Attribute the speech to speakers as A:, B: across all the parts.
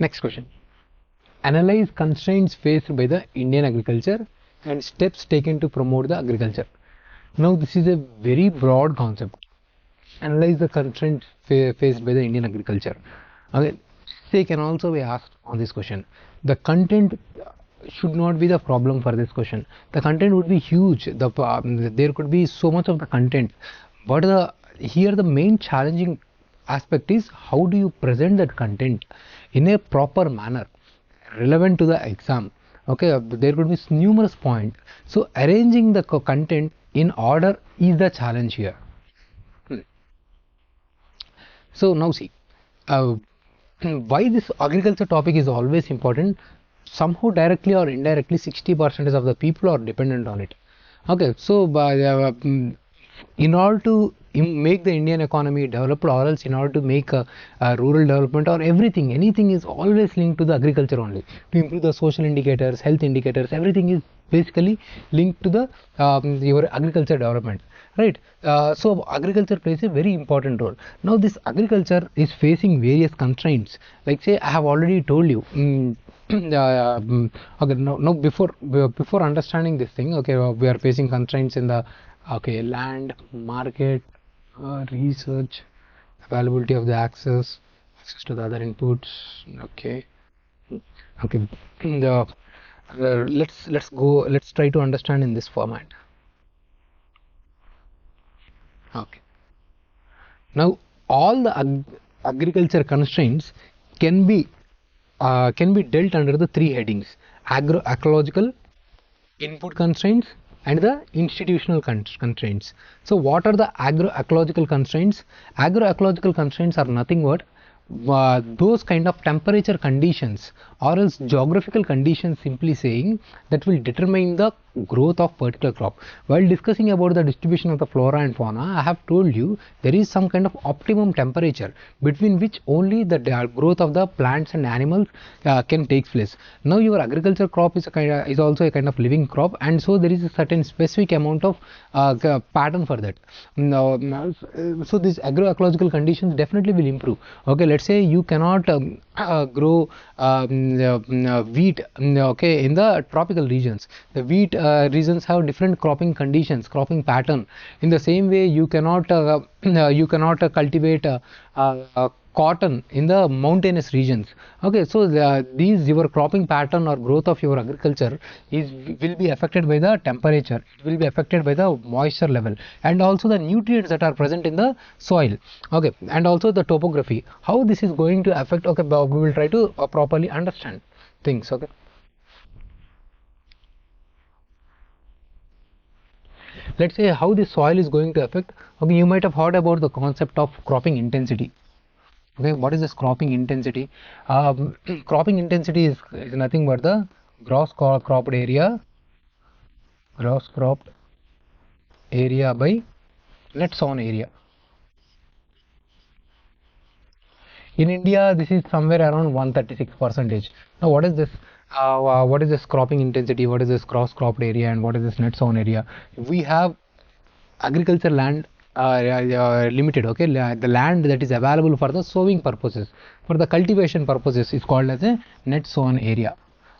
A: Next question. Analyze constraints faced by the Indian agriculture and steps taken to promote the agriculture. Now this is a very broad concept. Analyze the constraints faced by the Indian agriculture. Okay, they can also be asked on this question. The content should not be the problem for this question. The content would be huge. There could be so much of the content, but here the main challenging aspect is how do you present that content in a proper manner, relevant to the exam. Okay, there could be numerous points. So arranging the content in order is the challenge here. So now see, why this agriculture topic is always important. Somehow directly or indirectly 60% of the people are dependent on it. Okay, so in order to make the Indian economy developed, or else in order to make a rural development or anything is always linked to the agriculture only. To improve the social indicators, health indicators, everything is basically linked to the your agriculture development, right? So agriculture plays a very important role. Now this agriculture is facing various constraints, like say I have already told you. Okay, now before understanding this thing, okay, we are facing constraints in the land, market, research, availability of the access to the other inputs. Okay, let's try to understand in this format. Okay, now all the agriculture constraints can be dealt under the three headings: agroecological, input constraints, and the institutional constraints. So what are the agroecological constraints? Agroecological constraints are nothing but those kind of temperature conditions or else geographical conditions, simply saying, that will determine the growth of particular crop. While discussing about the distribution of the flora and fauna, I have told you there is some kind of optimum temperature between which only the growth of the plants and animals can take place. Now your agriculture crop is also a kind of living crop, and so there is a certain specific amount of pattern for that. So these agroecological conditions definitely will improve. Okay, let's say you cannot grow wheat, okay, in the tropical regions. The wheat regions have different cropping conditions, cropping pattern. In the same way, you cannot cultivate cotton in the mountainous regions. Okay, so your cropping pattern or growth of your agriculture will be affected by the temperature, it will be affected by the moisture level, and also the nutrients that are present in the soil. Okay, and also the topography, how this is going to affect. Okay, we will try to properly understand things. Okay, let's say how the soil is going to affect. Okay, you might have heard about the concept of cropping intensity. Okay, what is this cropping intensity? Cropping intensity is nothing but the gross cropped area by net sown area. In India, this is somewhere around 136%. Now, what is this? What is this cropping intensity? What is this gross cropped area? And what is this net sown area? We have agriculture land limited. Okay, the land that is available for the sowing purposes, for the cultivation purposes, is called as a net sown area.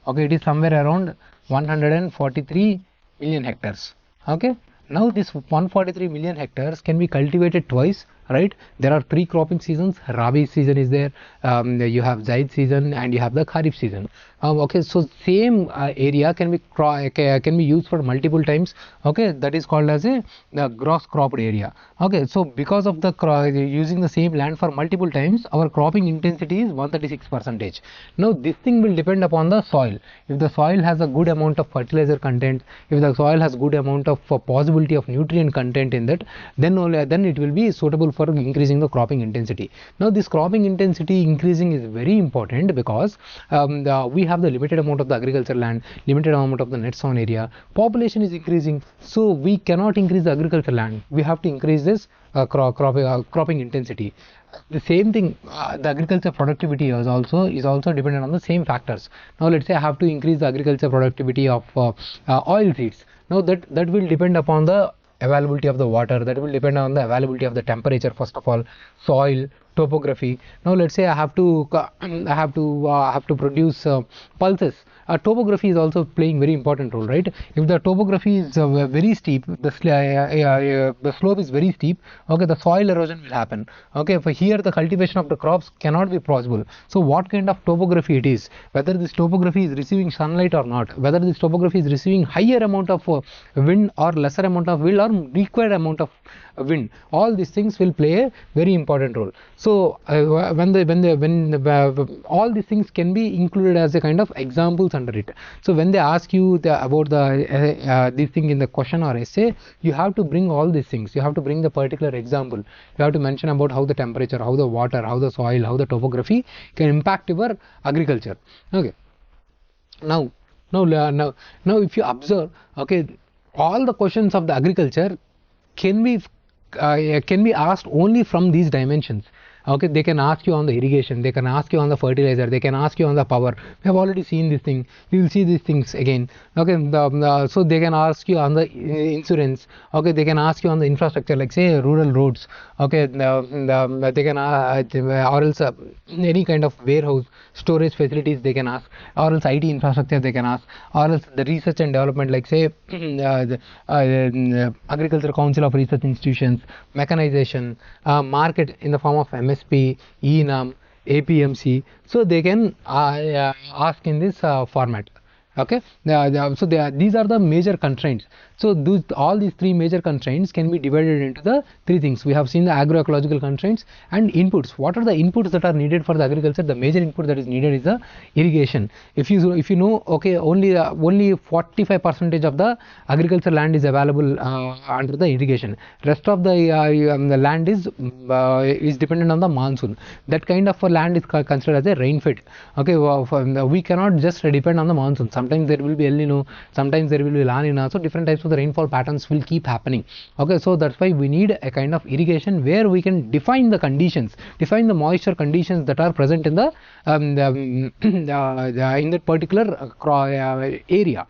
A: Okay, it is somewhere around 143 million hectares. Okay, now this 143 million hectares can be cultivated twice, right? There are three cropping seasons. Rabi season is there, you have Zaid season, and you have the Kharif season. Okay, so same area can be used for multiple times. Okay, that is called as the gross cropped area. Okay, so because of the using the same land for multiple times, our cropping intensity is 136%. Now this thing will depend upon the soil. If the soil has a good amount of fertilizer content, if the soil has good amount of possibility of nutrient content in that, then it will be suitable for increasing the cropping intensity. Now this cropping intensity increasing is very important because we have the limited amount of the agriculture land, limited amount of the net sown area, population is increasing, so we cannot increase the agriculture land, we have to increase this cropping intensity. The same thing, the agriculture productivity is also dependent on the same factors. Now let's say I have to increase the agriculture productivity of oil seeds. Now that will depend upon the availability of the water, that will depend on the availability of the temperature, first of all, soil, topography. Now let's say I have to produce pulses. Topography is also playing very important role, right? If the topography is very steep, the slope is very steep, okay, the soil erosion will happen. Okay, for here the cultivation of the crops cannot be possible. So what kind of topography it is, whether this topography is receiving sunlight or not, whether this topography is receiving higher amount of wind or lesser amount of wind or required amount of wind, all these things will play a very important role. So all these things can be included as a kind of examples under it. So when they ask you about these things in the question or essay, you have to bring all these things. You have to bring the particular example. You have to mention about how the temperature, how the water, how the soil, how the topography can impact your agriculture. Okay. Now if you observe, okay, all the questions of the agriculture can be asked only from these dimensions. Okay, they can ask you on the irrigation, they can ask you on the fertilizer, they can ask you on the power. We have already seen this thing, we will see these things again. Okay, so they can ask you on the insurance. Okay, they can ask you on the infrastructure, like say rural roads. Okay, they can or else any kind of warehouse storage facilities they can ask, or else IT infrastructure they can ask, or else the research and development, like say Agriculture Council of Research Institutions, mechanization, market in the form of MSP, ENAM, APPSC. So they can ask in this format. Okay, so these are the major constraints. So all these three major constraints can be divided into the three things. We have seen the agroecological constraints and inputs. What are the inputs that are needed for the agriculture? The major input that is needed is the irrigation. If you know, okay, only 45% of the agriculture land is available under the irrigation. Rest of the land is dependent on the monsoon. That kind of land is considered as a rain-fed. Okay, we cannot just depend on the monsoon. Sometimes there will be El Nino, sometimes there will be La Nina. So different types of the rainfall patterns will keep happening. Okay, so that's why we need a kind of irrigation where we can define the conditions, define the moisture conditions that are present in the in that particular area.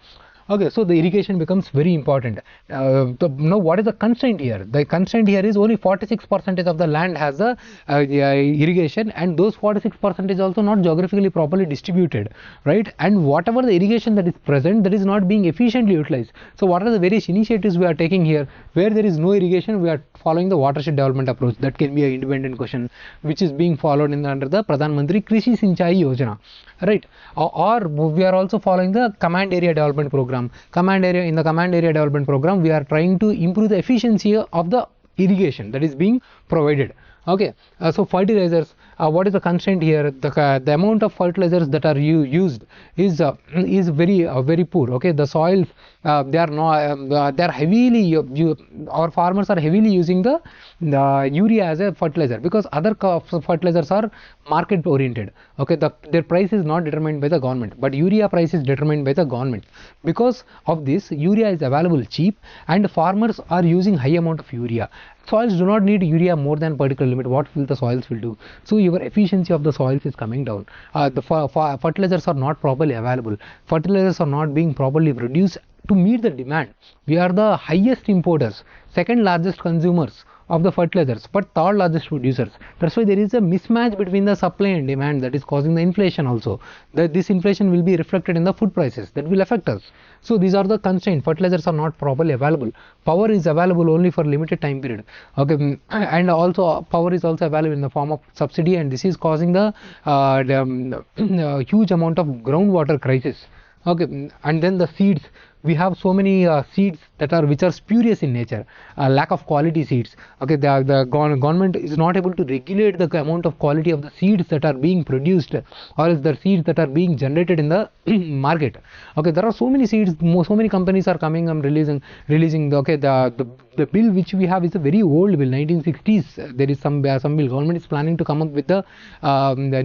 A: Okay, so the irrigation becomes very important. Now, what is the constraint here? The constraint here is only 46% of the land has the irrigation, and those 46% is also not geographically properly distributed, right? And whatever the irrigation that is present, that is not being efficiently utilized. So, what are the various initiatives we are taking here? Where there is no irrigation, we are following the watershed development approach. That can be an independent question, which is being followed under the Pradhan Mantri Krishi Sinchai Yojana, right? Or we are also following the command area development program. In the command area development program, we are trying to improve the efficiency of the irrigation that is being provided. Okay, so fertilizers, what is the constraint here? The amount of fertilizers that are used is very poor. Okay, the soils they are heavily our farmers are heavily using the urea as a fertilizer, because other fertilizers are market oriented. Okay, their price is not determined by the government, but urea price is determined by the government. Because of this, urea is available cheap, and farmers are using high amount of urea. Soils do not need urea more than particular limit. What will the soils will do? So your efficiency of the soils is coming down. The fertilizers are not properly available. Fertilizers are not being properly produced to meet the demand. We are the highest importers, second largest consumers of the fertilizers, but third largest producers. That's why there is a mismatch between the supply and demand that is causing the inflation also. This inflation will be reflected in the food prices that will affect us. So these are the constraints. Fertilizers are not properly available. Power is available only for limited time period. Okay, and also power is also available in the form of subsidy, and this is causing the huge amount of groundwater crisis. Okay, and then the seeds. We have so many seeds which are spurious in nature, lack of quality seeds. Okay, the government is not able to regulate the amount of quality of the seeds that are being produced, or is the seeds that are being generated in the market. Okay, there are so many seeds, so many companies are coming and releasing the bill which we have is a very old bill, 1960s. There is some bill. Government is planning to come up with the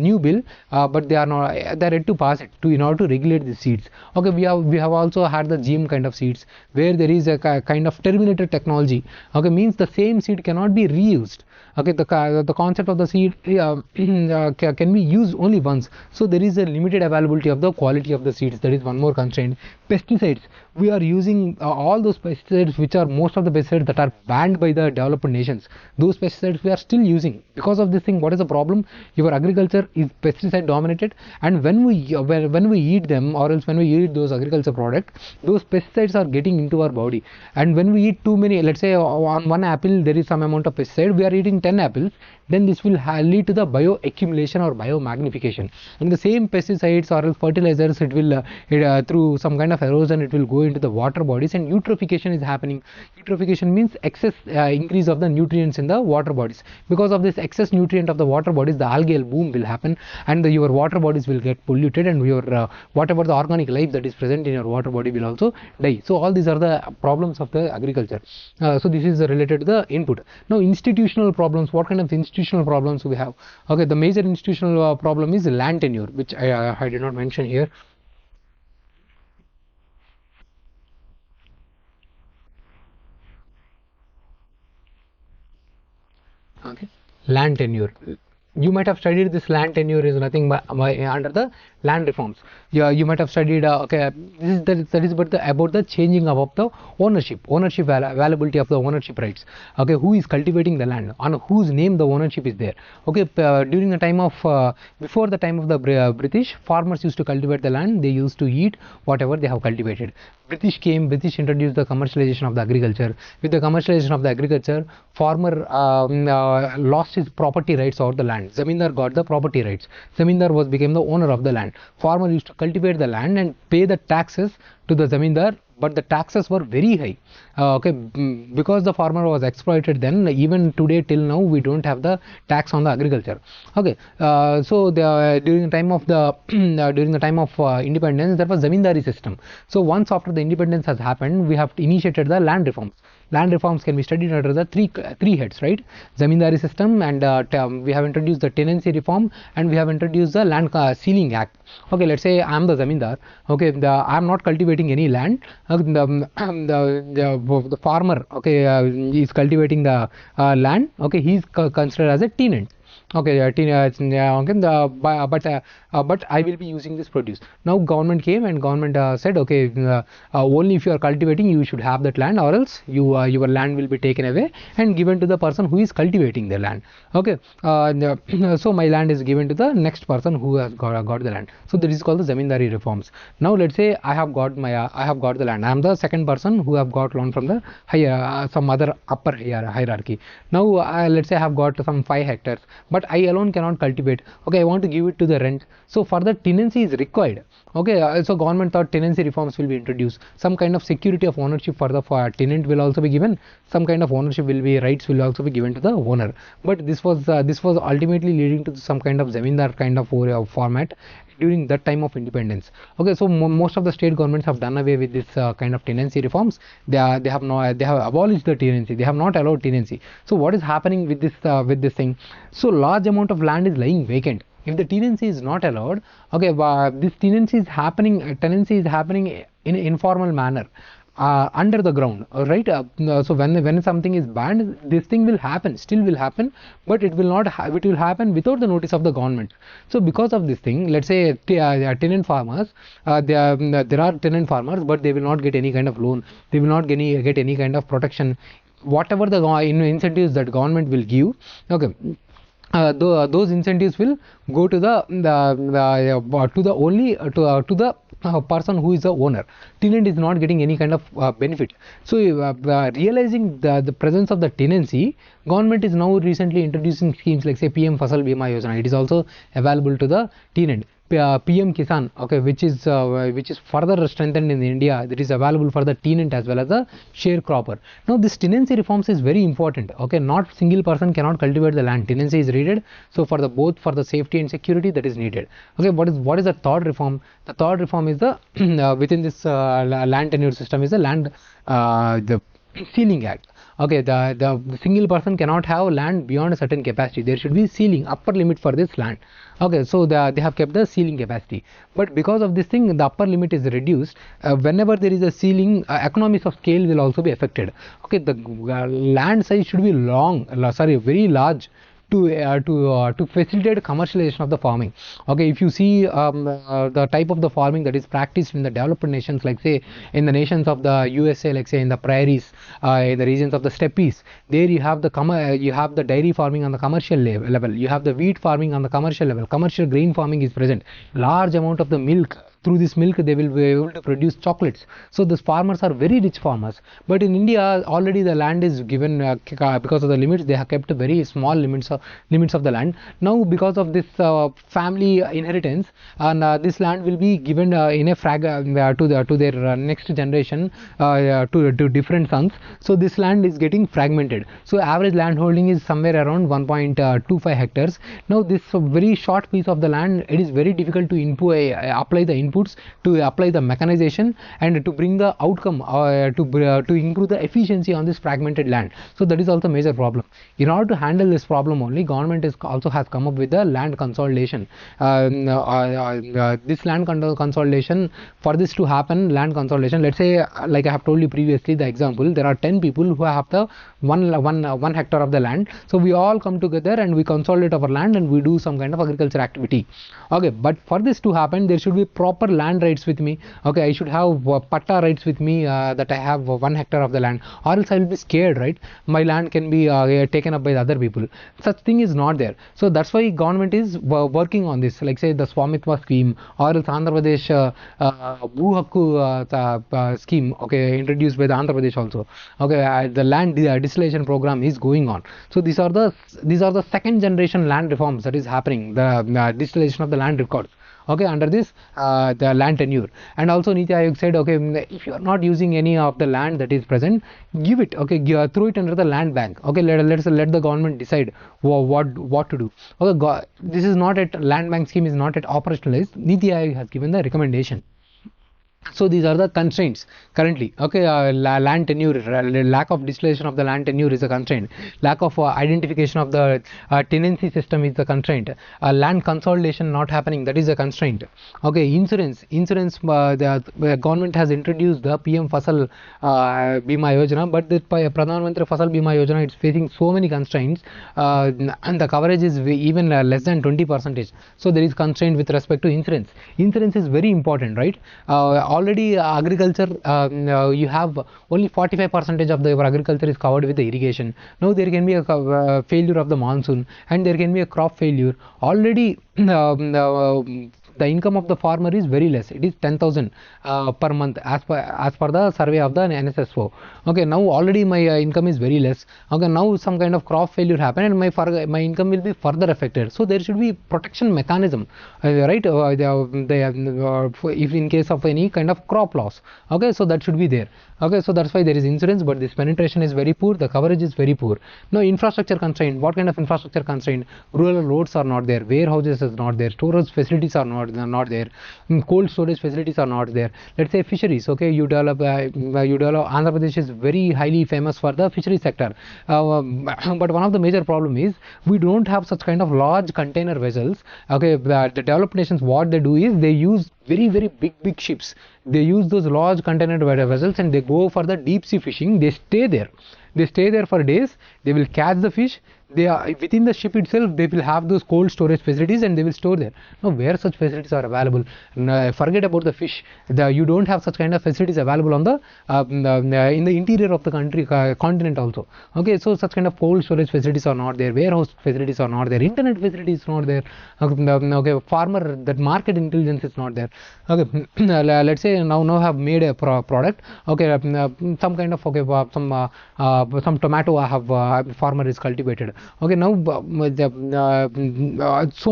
A: new bill, but they are yet to pass it in order to regulate the seeds. Okay, we have also had the GM kind of seeds where there is a kind of terminator technology. Okay, means the same seed cannot be reused. Okay, the concept of the seed can be used only once. So there is a limited availability of the quality of the seeds. That is one more constraint. Pesticides, we are using all those pesticides which are most of the pesticides that are banned by the developed nations. Those pesticides we are still using. Because of this thing, what is the problem? Your agriculture is pesticide dominated, and when we eat them, or else when we eat those agriculture products, those pesticides are getting into our body. And when we eat too many, let's say on one apple there is some amount of pesticide, we are eating 10 apples, then this will lead to the bioaccumulation or biomagnification. And the same pesticides or fertilizers, it will through some kind of erosion, it will go into the water bodies, and eutrophication is happening. Eutrophication means excess increase of the nutrients in the water bodies. Because of this excess nutrient of the water bodies, the algal boom will happen, and your water bodies will get polluted, and your whatever the organic life that is present in your water body will also die. So all these are the problems of the agriculture. So this is related to the input. Now institutional problems. What kind of institutional problems we have? Okay, the major institutional problem is land tenure, which I did not mention here. Okay, land tenure. You might have studied this. Land tenure is nothing but under the land reforms. You might have studied. Okay, that is about the changing of the ownership availability of the ownership rights. Okay, who is cultivating the land, on whose name the ownership is there. Okay, during the time of before the time of the British, farmers used to cultivate the land. They used to eat whatever they have cultivated. British introduced the commercialization of the agriculture. With the commercialization of the agriculture, farmer lost his property rights over the land. Zamindar got the property rights. Zamindar became the owner of the land. Farmer used to cultivate the land and pay the taxes to the Zamindar, but the taxes were very high. Okay, because the farmer was exploited then, even today till now we don't have the tax on the agriculture. Okay, so during the time of the independence, there was zamindari system. So once after the independence has happened, we have initiated the land reforms. Land reforms can be studied under the three heads, right? Zamindari system, and we have introduced the tenancy reform, and we have introduced the land ceiling act. Okay, let's say I am the zamindar. Okay, I am not cultivating any land. The farmer, okay, is cultivating the land. Okay, he is considered as a tenant. Okay, but I will be using this produce. Now government came and government said, okay, only if you are cultivating you should have that land, or else your land will be taken away and given to the person who is cultivating the land. Okay, so my land is given to the next person who has got the land. So this is called the zamindari reforms. Now let's say I have got the land. I am the second person who have got loan from the higher some other upper hierarchy. Now let's say I have got some 5 hectares, but I alone cannot cultivate. Okay, I want to give it to the rent. So for the tenancy is required. Okay, so government thought tenancy reforms will be introduced. Some kind of security of ownership for the tenant will also be given. Some kind of ownership rights will also be given to the owner. But this was ultimately leading to some kind of zamindar kind of format during that time of independence. Okay, so most of the state governments have done away with this kind of tenancy reforms. They have abolished the tenancy. They have not allowed tenancy. So what is happening with this thing? So large amount of land is lying vacant. If the tenancy is not allowed, okay, this tenancy is happening in an informal manner. Under the ground, right? So when something is banned, this thing will happen, still will happen, but it will not. It will happen without the notice of the government. So because of this thing, let's say tenant farmers, there are tenant farmers, but they will not get any kind of loan. They will not get any kind of protection. Whatever the incentives that government will give, okay. Those incentives will go to the person who is the owner. Tenant is not getting any kind of benefit. So realizing the presence of the tenancy, government is now recently introducing schemes like say PM Fasal Bima Yojana. It is also available to the tenant. PM Kisan, okay, which is further strengthened in India. That is available for the tenant as well as the sharecropper. Now this tenancy reforms is very important. Okay, not single person cannot cultivate the land. Tenancy is needed. So for the safety and security, that is needed. Okay, what is the third reform? The third reform is the within this land tenure system is the land the Ceiling Act. Okay, the single person cannot have land beyond a certain capacity. There should be ceiling, upper limit for this land. Okay, so they have kept the ceiling capacity, but because of this thing the upper limit is reduced. Whenever there is a ceiling, economies of scale will also be affected. Okay, the land size should be very large to facilitate commercialization of the farming. Okay, if you see the type of the farming that is practiced in the developed nations, like say in the nations of the USA, like say in the prairies, in the regions of the steppes, there you have the dairy farming on the commercial level, you have the wheat farming on the commercial level, commercial grain farming is present, large amount of the milk. Through this milk they will be able to produce chocolates. So these farmers are very rich farmers. But in India already the land is given, because of the limits they have kept very small limits of the land. Now because of this family inheritance, and this land will be given in a to their next generation, to different sons. So this land is getting fragmented. So average land holding is somewhere around 1.25 hectares. Now this very short piece of the land, it is very difficult to apply the inputs, to apply the mechanization, and to bring the outcome, to improve the efficiency on this fragmented land. So that is also a major problem. In order to handle this problem only, government also has come up with the land consolidation. This land consolidation, for this to happen, land consolidation, let's say, like I have told you previously the example, there are 10 people who have the one hectare of the land. So we all come together and we consolidate our land and we do some kind of agriculture activity. Okay, but for this to happen there should be proper land rights with me. Okay, I should have patta rights with me, that I have 1 hectare of the land, or else I will be scared, right? My land can be taken up by the other people. Such thing is not there. So that's why government is working on this, like say the Swamitva scheme, or else Andhra Pradesh Bhu Hakku scheme, okay, introduced by the Andhra Pradesh also. Okay, the land distillation program is going on. So these are the second generation land reforms that is happening, the distillation of the land records. Okay, under this the land tenure. And also Niti Aayog said, okay, if you are not using any of the land that is present, give it, okay, throw it under the land bank. Okay, let the government decide what to do. Okay, this is not at land bank scheme is not at operationalized. Niti Aayog has given the recommendation. So these are the constraints currently. Okay, land tenure, lack of distillation of the land tenure is a constraint. Lack of identification of the tenancy system is the constraint. Land consolidation not happening, that is a constraint. Okay, insurance. The government has introduced the PM Fasal Bima Yojana, but the Pradhan Mantri Fasal Bima Yojana, it's facing so many constraints, and the coverage is even less than 20%. So there is constraint with respect to insurance. Insurance is very important, right? Already agriculture, you have only 45% of your agriculture is covered with the irrigation. Now there can be a failure of the monsoon, and there can be a crop failure. Already the income of the farmer is very less. It is 10,000 per month as per the survey of the NSSO. Okay, now already my income is very less. Okay, now some kind of crop failure happened and my income will be further affected. So there should be protection mechanism, right? If in case of any kind of crop loss. Okay, so that should be there. Okay, so that's why there is insurance, but this penetration is very poor, the coverage is very poor. Now infrastructure constraint. What kind of infrastructure constraint? Rural roads are not there, warehouses is not there, storage facilities are not there, cold storage facilities are not there. Let's say fisheries. Okay, you develop Andhra Pradesh is very highly famous for the fishery sector, but one of the major problem is we don't have such kind of large container vessels. Okay, the developed nations, what they do is they use very big ships. They use those large container vessels and they go for the deep sea fishing. They stay there for days. They will catch the fish. They are within the ship itself, they will have those cold storage facilities and they will store there. Now where such facilities are available, forget about the fish, you don't have such kind of facilities available on the in the interior of the continent also. Okay, so such kind of cold storage facilities are not there, warehouse facilities are not there, internet facilities are not there. Okay, farmer, that market intelligence is not there. Okay, let's say now have made a product. Okay, some kind of, okay, some tomato I have farmer is cultivated. Okay, now so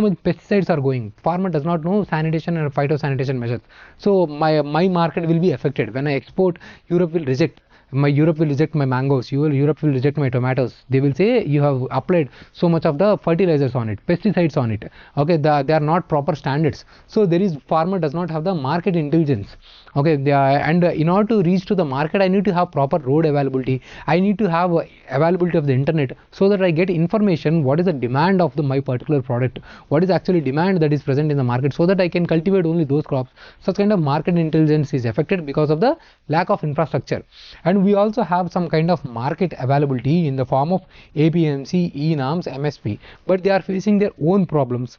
A: many pesticides are going. Farmer does not know sanitation and phytosanitation measures. So my market will be affected. When I export, Europe will reject. Europe will reject my mangoes, Europe will reject my tomatoes. They will say you have applied so much of the fertilizers on it, pesticides on it. Okay, they are not proper standards. So there is, farmer does not have the market intelligence. Okay, and in order to reach to the market, I need to have proper road availability. I need to have availability of the internet, so that I get information what is the demand of my particular product, what is actually demand that is present in the market, so that I can cultivate only those crops. Such kind of market intelligence is affected because of the lack of infrastructure. And we also have some kind of market availability in the form of APMC, E-norms, MSP, but they are facing their own problems.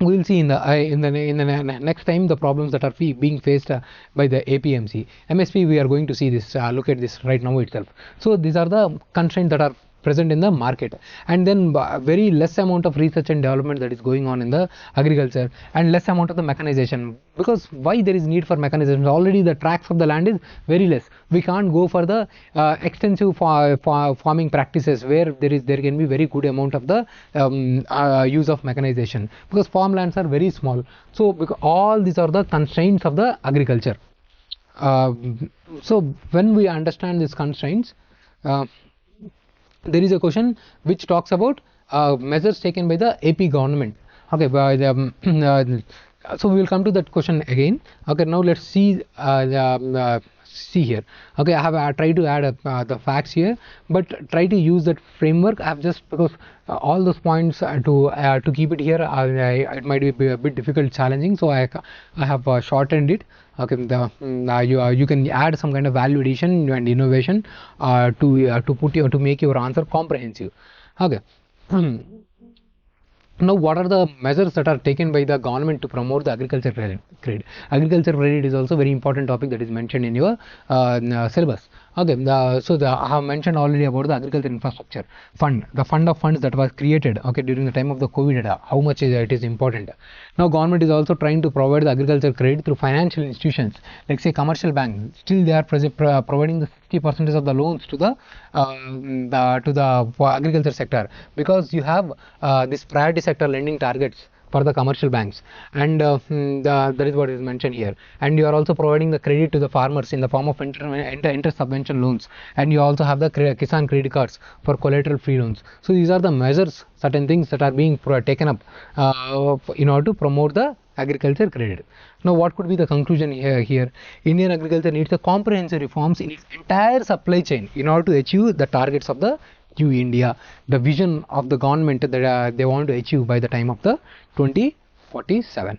A: We will see in the next time the problems that are being faced by the APMC. MSP, we are going to see this, look at this right now itself. So these are the constraints that are present in the market, and then very less amount of research and development that is going on in the agriculture, and less amount of the mechanization. Because why there is need for mechanization? Already the tracts of the land is very less. We can't go for the extensive farming practices where there can be very good amount of the use of mechanization, because farmlands are very small. So because all these are the constraints of the agriculture. So when we understand these constraints, there is a question which talks about measures taken by the AP government. Okay, by the, so we will come to that question again. Okay, now let's see see here. Okay, I have tried to add the facts here, but try to use that framework. I have just, because all those points to keep it here, it might be a bit difficult, challenging, so I have shortened it. Okay, you can add some kind of value addition and innovation to make your answer comprehensive. Okay. Now, what are the measures that are taken by the government to promote the agriculture credit? Agriculture credit is also a very important topic that is mentioned in your syllabus. Okay, I have mentioned already about the agriculture infrastructure fund, the fund of funds that was created, okay, during the time of the COVID era. How much it is important. Now, government is also trying to provide the agriculture credit through financial institutions, like say commercial bank. Still, they are providing the 60% of the loans to the agriculture sector, because you have this priority sector lending targets for the commercial banks, and that is what is mentioned here. And you are also providing the credit to the farmers in the form of inter subvention loans, and you also have the Kisan credit cards for collateral free loans. So these are the measures, certain things that are being taken up in order to promote the agriculture credit. Now, what could be the conclusion here? Indian agriculture needs a comprehensive reforms in its entire supply chain in order to achieve the targets of the New India, the vision of the government that they want to achieve by the time of the 2047.